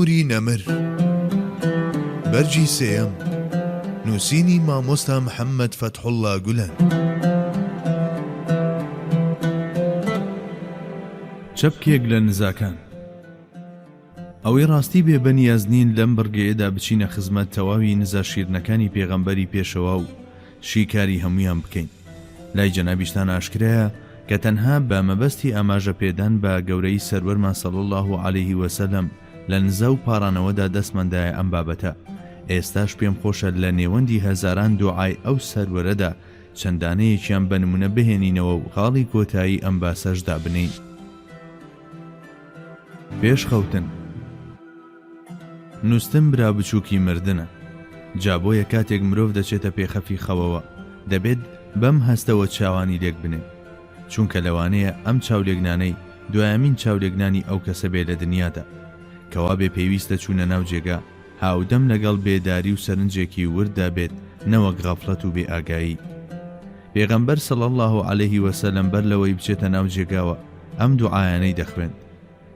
نوری نەمر بەرجی سێیەم نووسینی مامۆستا محەممەد فەتحوڵڵا گولەن چەپکێک لە نزاکان ئەوەی ڕاستی بێبەنیاز نین لەم بڕگەیەدا بچینە خزمەت تەواوی نزا شیرنەکانی پێغەمبەری پێشەوە و شیکاری هەمویان بکەین. لای جەنابیشتان ئاشکرایە کە تەنها بە مەبەستی ئاماژە پێدان بە گەورەی سەروەرمان صلی الله علیه وسلم لە نزا و پارانەوەدا دەستمەندایە ئەم بابەتە. ئێستاش پێم خۆشە لە نێوەندی هەزاران دوعای ئەو سەروەرەدا چەندانەیەکیان بە نمونە بهێنینەوە و خاڵی کۆتایی ئەم باسەشدا بنین. پێشخەوتن نووسن برا بچووکی مردنە. جا بۆیە کاتێک مرۆڤ دەچێتە پێخەفی خەوەوە دەبێت بەم هەستەوە چاوانی لێک بنێ، چونکە لەوانەیە ئەم چاولێگنانەی دوایەمین چاولێگنانی ئەو کەسە بێ لە دنیادا کەوا بێ پێویستە چوونە ناو جێگا هاودەم لەگەڵ بێداری و سەرنجێکی وردا بێت نەوەک غەفڵەت و بێ ئاگایی. پێغەمبەر صلی الله علیه وسلم بەر لەوەی بچێتە ناو جێگاوە ئەم دوعایانەی دەخوێند.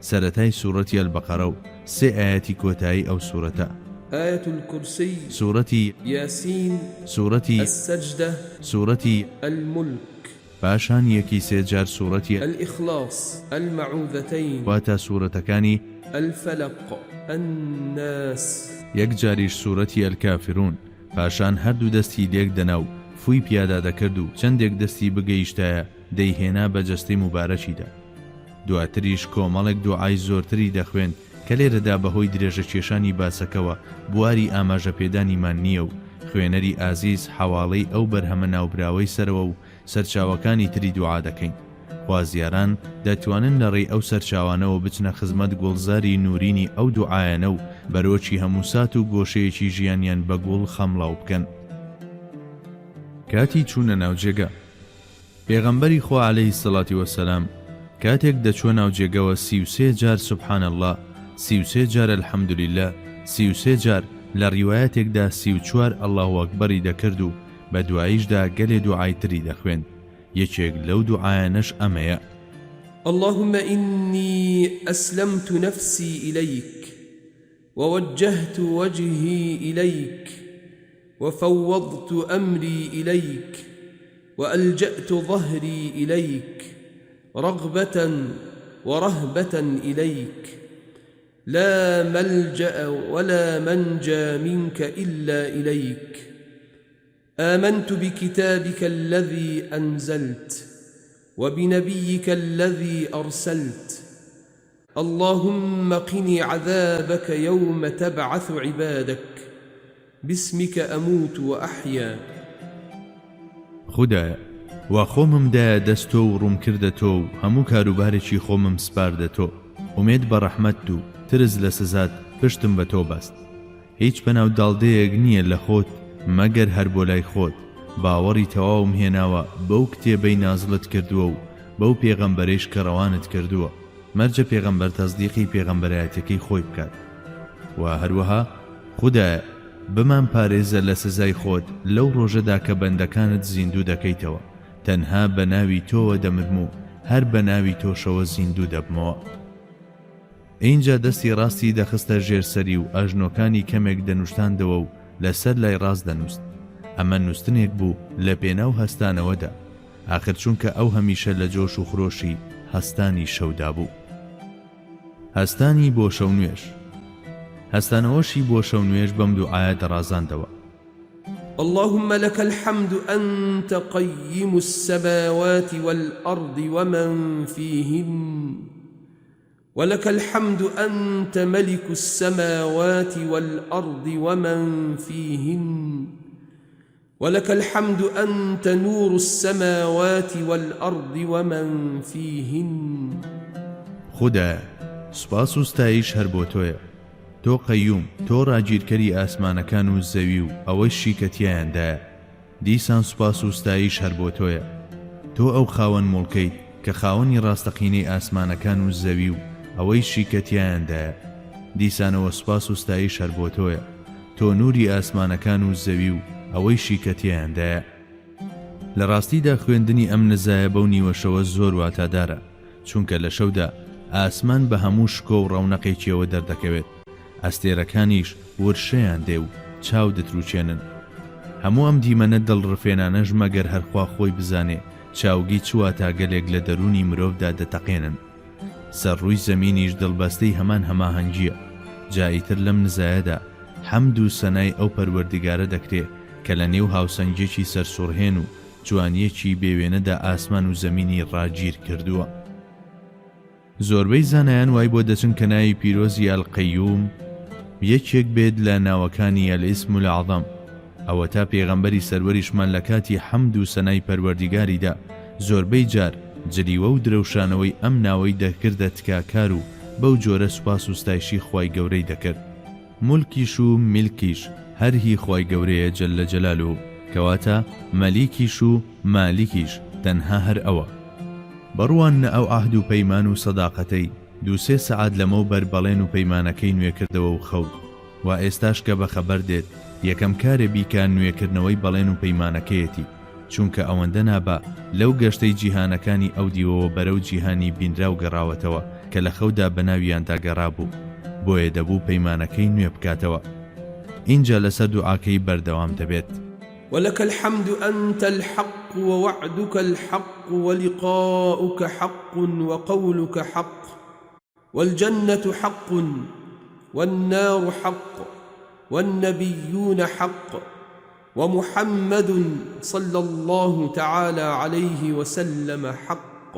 سەرەتای سوورەتی ئەلبەقەرە و سێ ئاەتی کۆتایی ئەو سوورەتە: آية الكرسي، سورة ياسين، سورة السجدة، سورة الملك، باشان يكي سيجار سورة الإخلاص، المعوذتين، واتا سورة كاني الفلق، الناس، يكجاريش سورة الكافرون باشان هردو دستي ليك دناو فوي بيادا دكردو چندێک دەستی بگەیشتایە دەیهێنا بە جەستەی مبارەکیدا. دواتریش کۆمەڵێک دوعای زۆرتری دەخوێن کە لێرەدا بەهۆی درێژە کێشانی باسەکەوە بواری ئاماژە پێدانیمان نییە و خوێنەری ئازیز حواڵەی ئەو بەرهەمە ناوبراوەی سەرەوە و سەرچاوەکانی تری دوعا دەکەین. خوازیاران دەتوانن لەڕێی ئەو سەرچاوانەوە بچنە خزمەت گوڵزاری نورینی ئەو دوعایانە و بەرۆکی هەموو سات و گۆشەیەکی ژیانیان بە گوڵ خەمڵاو بکەن. کاتی چوونە ناوجێگا پێغەمبەری خوا عەلەیهی سەڵاتی وەسەلام کاتێک دەچوە ناوجێگەوە 33 جار سوبحان الله، 33 جار الحەمدولله، 33 جار لە ڕیوایەتێکدا 34 ئەڵڵاهو ئەکبەری دەکرد و بە دواییشدا گەلێ دوعای تری دەخوێن. یەکێک لەو دوعایانەش ئەمەیە: اللهم إني أسلمت نفسي إليك ووجهت وجهي إليك وفوضت أمري إليك وألجأت ظهري إليك رغبة ورهبة إليك لا ملجأ ولا منجى منك إلا إليك آمنت بكتابك الذي أنزلت وبنبيك الذي أرسلت اللهم قني عذابك يوم تبعث عبادك باسمك أموت وأحيا. خدایا وا خۆمم دایە دەست تۆ و ڕووم کردە تۆ و هەموو کاروبارێکی خۆمم سپاردە تۆ. ئومێد بە ڕەحمەت و ترس لە سزات پشتم بە تۆ باست. هیچ بەناو داڵدەیەک نییە لە خۆت مەگەر هەر بۆ لای خۆت. باوەڕی تەواوم هێناوە بەو کتێبەی نازڵت کردووە و بەو پێغەمبەرەیش کە ڕەوانت کردووە. مەرجە پێغەمبەر تەزدیقی پێغەمبەرایەتەکەی خۆی بکات. و هەروەها خودایە بمان پارێزە لە سزای خۆت لەو ڕۆژەدا کە بەندەکانت زیندوو دەکەیتەوە. تەنها بە ناوی تۆوە دەمرم و هەر بە ناوی تۆشەوە زیندوو دەبمەوە. اینجا دەستی ڕاستی دەخستە ژێرسەری و ئاژنۆکانی کەمێک دەنوشتاندەوە و لەسەر لای ڕاست دەنووست. ئەمە نووستنێک بوو لە پێناو هەستانەوەدا، ئاخر چونکە ئەو هەمیشە لە جۆش و خرۆشی هەستانی شەودا بوو. هەستانی بۆ شەو نوێژ. هەستانەوەشی بۆ شەو نوێژ بەم دوعایە دەڕازاندەوە: اللهم لك الحمد أنت قيم السماوات والأرض ومن فيهن ولك الحمد أنت ملك السماوات والأرض ومن فيهن ولك الحمد أنت نور السماوات والأرض ومن فيهن. خدا سوپاس و ستایش هەر بۆ تۆیە. تۆ قەیوم، تۆ ڕاگیرکەری ئاسمانەکان و زەوی و ئەوەی شیکەتیایاندایە. دیسان سوپاس و ستایش هەر بۆ تۆیە. تۆ ئەو خاوەن موڵکەیت کە خاوەنی ڕاستەقینەی ئاسمانەکان و زەوی و ئەوەی شیکەتیایاندایە. دیسانەوە سوپاس و ستایش هەر بۆ تۆیە. تۆ نوری ئاسمانەکان و زەوی و ئەوەی شیکەتیایاندایە. لە ڕاستیدا خوێندنی ئەم نزایە بەو نیوەشەوە زۆر واتادارە، چونکە لە شەودا ئاسمان بە هەموو شکۆ و ڕەونەقێکیەوە دەردەکەوێت. ئەستێرەکانیش ورشەیان دێ و چاو دەتروچێنن. هەموو ئەم دیمەنە دڵڕفێنانەش مەگەر هەرخوا خۆی بزانێ چاوگی چوە تا گەلێک لە دەرونی مرۆڤدا دەتەقێنن. سەرڕووی زەمینیش دڵبەستەی هەمان هەماهەنگیە. جاییتر لەم نزایەدا حەمد و سەنای ئەو پەروەردگارە دەکرێ کە لە نێو هاوسەنگێکی سەرسوڕهێن و جوانیەکی بێوێنەدا ئاسمان و زەمینی ڕاگیر کردووە. زۆربەی زانایان وای بۆ دەچن کە ناوی پیرۆزی ئەلقەیوم یەکێک بێت لە ناوەکانی ئەلئیسم العەظەم، ئەوە تا پێغەمبەری سەروەریشمان لە کاتی حەمد و سەنای پەروەردگاریدا زۆربەی جار جلیوە و درەوشانەوەی ئەم ناوەی دەکردە تکاکار و بەو جۆرە سوپاس و ستایشی خوای گەورەی دەکرد. مولکیش و میلکیش هەر هی خوای گەورەیە جەلە جەلالوهو، کەواتە مەلیکیش و مالیکیش تەنها هەر ئەوە. بەڕوان نە ئەو عەهد و پەیمان و سەداقەتەی 2-3 سەعات لەمەوبەر بەڵێن و پەیمانەکەی نوێ کردەوە و خەوت، و ئێستاش کە بەخەبەر دێت یەکەم کارێ بیکە نوێکردنەوەی بەڵێن و پەیمانەکەیەتی، چونکە ئەوەندە نابا لەو گەشتەی جیهانەکانی ئەو دیوەوە بەرەو جیهانی بینرا و گەڕاوەتەوە کە لە خەودا بەناویاندا گەڕابوو، بۆیە دەبوو پەیمانەکەی نوێ بکاتەوە. اینجا لەسەر دوعاکەی بەردەوام دەبێت. ولك الحمد أنت الحق ووعدك الحق ولقاؤك حق وقولك حق والجنة حق والنار حق والنبيون حق ومحمد صلى الله تعالى عليه وسلم حق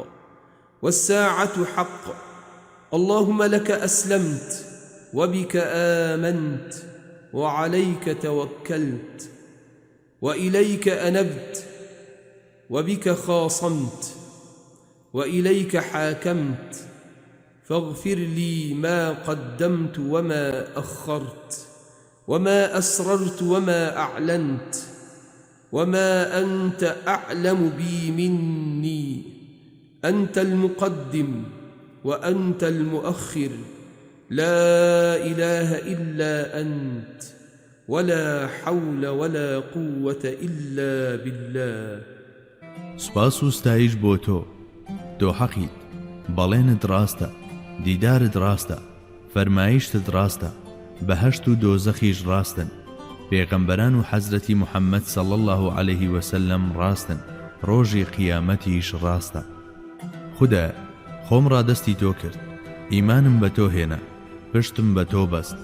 والساعة حق. اللهم لك أسلمت وبك آمنت وعليك توكلت وإليك أنبت وبك خاصمت وإليك حاكمت فاغفر لي ما قدمت وما أخرت وما أسررت وما أعلنت وما أنت أعلم بي مني. أنت المقدم وأنت المؤخر، لا إله إلا أنت، ولا حول ولا قوة إلا بالله. سپاس و ستایش بۆ تۆ، تۆ حەقیت، بەڵێنت ڕاستە، دیدارت ڕاستە، فەرمایشتت ڕاستە، بەهەشت و دۆزەخیش ڕاستن، پێغەمبەران و حەزرەتی محەممەد صلی الله عليه وسلم ڕاستن، ڕۆژی قیامەتیش ڕاستە. خودایە خۆم ڕادەستی تۆ کرد، ئیمانم بە تۆ هێنا، پشتم بە تۆ بەست،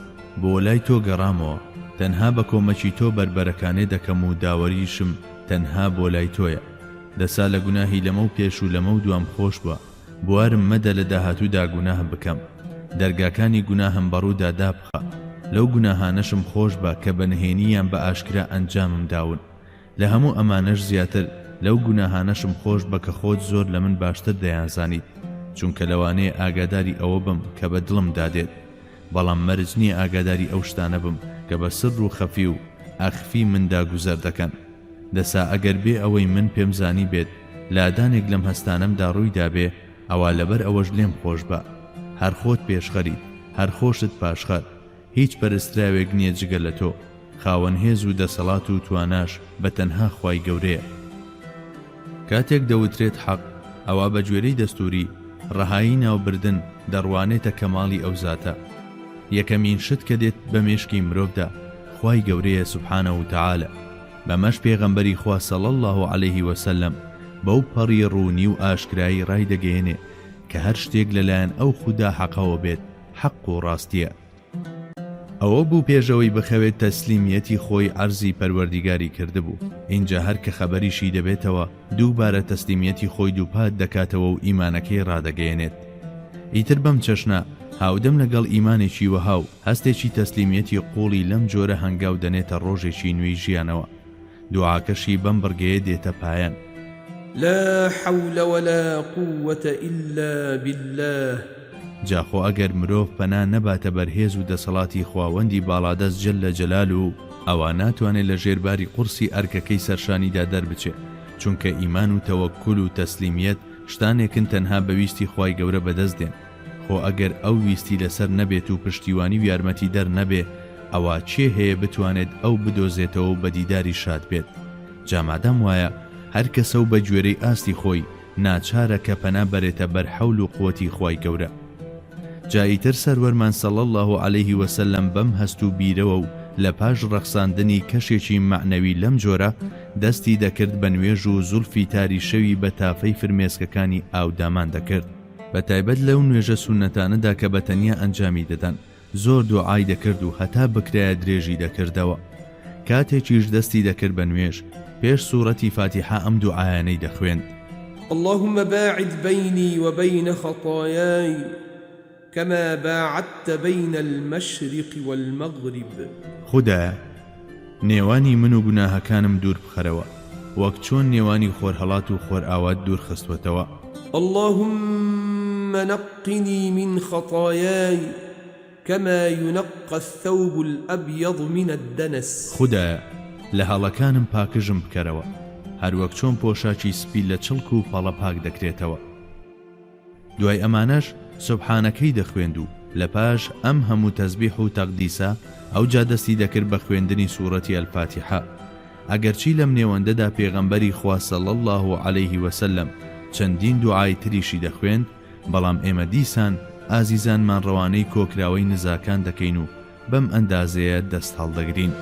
بۆ لای تۆ گەڕامەوە، تەنها بە کۆمەکی تۆ بربەرەکانێ دەکەم و داوەریشم تەنها بۆ لای تۆیە. دەسا لە گوناهی لەمە و پێش و لەمە و دوام خۆش بووە، بوارم مەدە لە داهاتوودا گوناه بکەم، دەرگاکانی گوناهم بەڕوودا دابخە، لەو گوناهانەشم خۆش بە کە بەنهێنیان بە ئاشکرا ئەنجامم داون، لە هەموو ئەمانەش زیاتر لەو گوناهانەشم خۆش بە کە خۆت زۆر لە من باشتر دەیانزانیت، چونکە لەوانەیە ئاگاداری ئەوە بم کە بە دڵم دادێت، بەڵام مەرج نییە ئاگاداری ئەو شتانە بم کە بە سر و خەفی و ئەخفی مندا گوزەر دەکەن. دەسا ئەگەر بێ ئەوەی من پێم زانی بێت لادانێک لەم هەستانەمدا ڕوویدا بێ، ئەوە لەبەر ئەوەش لێم خۆش بە، هەر خۆت پێشخەریت، هەر خۆشت پاشخەر، هیچ پەرستراوێک نییە جگە لە تۆ، خاوەن هێز و دەسەڵات و تواناش بە تەنها خوای گەورەیە. کاتێک دەوترێت حەق، ئەوە بە گوێرەی دەستوری ڕەهایی ناوبردن دەڕوانێتە کەماڵی ئەو زاتە. یەکەمین شت کە دێت بە مێشکی مرۆڤدا خوای گەورەیە سوبحانە و تەعالە، بەمەش پێغەمبەری خوا صلی الله عليه وسلم بەو پەڕی ڕوونی و ئاشکرایی ڕای دەگەیەنێ کە هەر شتێک لەلایەن ئەو خودا حەقەوە بێت، حەق و ڕاستیە. ئەوە بوو پێشەوەی بخەوێت تەسلیمیەتی خۆی عەرزی پەروەردیگاری کردبوو. اینجا هەر کە خەبەریشی دەبێتەوە دووبارە تەسلیمیەتی خۆی دووپات دەکاتەوە و ئیمانەکەی ڕادەگەیەنێت. ئیتر بەم چەشنە هاودەم لەگەڵ ئیمانێکی وەها و هەستێکی تەسلیمیەتی قوڵی لەم جۆرە هەنگاو دەنێتە ڕۆژێکی نوێی ژیانەوە. دوعاکەشی بەم بڕگەیە دێتە پایان. لا حول ولا قوة إلا بالله. جاخۆ ئەگەر مرۆڤ پەنا نەباتە بەرهێز و دەسەڵاتی خواوەندی باڵادەست جەلە جەلالوهو، ئەوە ناتوانێت لە ژێرباری قورسی ئەرکەکەی سەرشانیدا دەربچێت، چونکە ئیمان و تەوەککول و تەسلیمیەت شتانێکن تەنها بەویستی خوای گەورە بەدەست دێن. خۆ ئەگەر ئەو ویستی لەسەر نەبێت و پشتیوانی و یارمەتی دەر نەبێ، ئەوە چێ هەیە بتوانێت ئەو بدۆزێتەوە و بە دیداری شاد بێت؟ جامادەم وایە هەر کەسە و بە گوێرەی ئاستی خۆی ناچارە کە پەنا بەرێتە بەر حەول و قووەتی خوای گەورە. جاییتر سەروەرمان سەڵ الله عليه وسلم بەم هەست و بیرەوە و لە پاش ڕەخساندنی کەشێکی معنەوی لەم جۆرە دەستی دەکرد بە نوێژ و زولفی تاری شەوی بە تافەی فرمێسکەکانی ئاودامان دەکرد. بە تایبەت لەو نوێژە سونەتانەدا کە بەتەنیا ئەنجامی دەدەن زۆر دوعای دەکرد و هەتا بکرایە درێژی دەکردەوە. کاتێکیش دەستی دەکرد بە نوێژ پێش سوورەتی فاتحە ئەم دوعایانەی دەخوێند: اللهم باعد بيني وبين خطاياي كما باعدت بين المشرق والمغرب. خودایە نێوانی من و گوناهەکانم دوور بخەرەوە وەک چۆن نێوانی خۆرهەڵات و خۆر ئاوات دوور خستوەتەوە. اللهم نقني من خطاياي كما ينقى الثوب الأبيض من الدنس. خودایە لە هەڵەکانم پاکژم بکەرەوە هەروەک چۆن پۆشاکی سپی لە چڵک و پەڵە پاک دەکرێتەوە. دوای ئەمانەش سوبحانەکەی دەخوێند و لە پاش ئەم هەموو تەسبیح و تەقدیسە ئەو جا دەستی دەکرد بە خوێندنی سوورەتی ئەلفاتیحە. ئەگەرچی لەم نێوەندەدا پێغەمبەری خوا صلی الله عليه وسلم چەندین دوعای تریشی دەخوێند، بەڵام ئێمە دیسان ئازیزانمان ڕەوانەی کۆکراوەی نزاکان دەکەین و بەم ئەندازەیە دەست هەڵدەگرین.